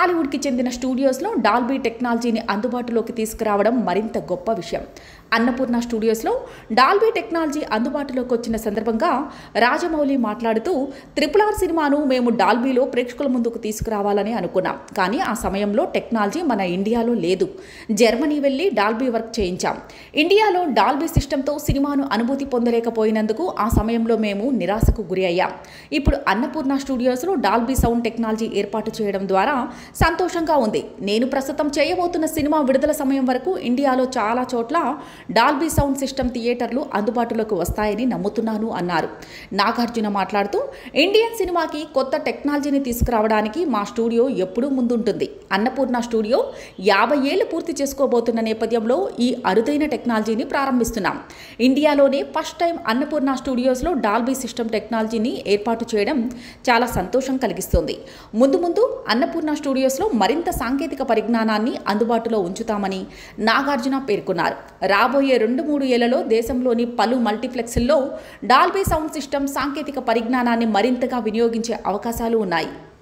టాలీవుడ్కి చెందిన స్టూడియోస్లో డాల్బీ టెక్నాలజీని అందుబాటులోకి తీసుకురావడం మరింత గొప్ప విషయం. అన్నపూర్ణ స్టూడియోస్లో డాల్బీ టెక్నాలజీ అందుబాటులోకి వచ్చిన సందర్భంగా రాజమౌళి మాట్లాడుతూ, RRR సినిమాను మేము డాల్బీలో ప్రేక్షకుల ముందుకు తీసుకురావాలని అనుకున్నాం. కానీ ఆ సమయంలో టెక్నాలజీ మన ఇండియాలో లేదు. జర్మనీ వెళ్ళి డాల్బీ వర్క్ చేయించాం. ఇండియాలో డాల్బీ సిస్టంతో సినిమాను అనుభూతి పొందలేకపోయినందుకు ఆ సమయంలో మేము నిరాశకు గురి అయ్యాం. ఇప్పుడు అన్నపూర్ణ స్టూడియోస్లో డాల్బీ సౌండ్ టెక్నాలజీ ఏర్పాటు చేయడం ద్వారా సంతోషంగా ఉంది. నేను ప్రస్తుతం చేయబోతున్న సినిమా విడుదల సమయం వరకు ఇండియాలో చాలా చోట్ల డాల్బీ సౌండ్ సిస్టమ్ థియేటర్లు అందుబాటులోకి వస్తాయని నమ్ముతున్నాను అన్నారు. నాగార్జున మాట్లాడుతూ, ఇండియన్ సినిమాకి కొత్త టెక్నాలజీని తీసుకురావడానికి మా స్టూడియో ఎప్పుడూ ముందుంటుంది. అన్నపూర్ణ స్టూడియో 50 ఏళ్లు పూర్తి చేసుకోబోతున్న నేపథ్యంలో ఈ అరుదైన టెక్నాలజీని ప్రారంభిస్తున్నాం. ఇండియాలోనే ఫస్ట్ టైం అన్నపూర్ణ స్టూడియోస్లో డాల్బీ సిస్టమ్ టెక్నాలజీని ఏర్పాటు చేయడం చాలా సంతోషం కలిగిస్తుంది. ముందు ముందు అన్నపూర్ణ స్టూడియోస్లో మరింత సాంకేతిక పరిజ్ఞానాన్ని అందుబాటులో ఉంచుతామని నాగార్జున పేర్కొన్నారు. రాబోయే 2-3 ఏళ్లలో దేశంలోని పలు మల్టీప్లెక్స్ల్లో డాల్బీ సౌండ్ సిస్టమ్ సాంకేతిక పరిజ్ఞానాన్ని మరింతగా వినియోగించే అవకాశాలు ఉన్నాయి.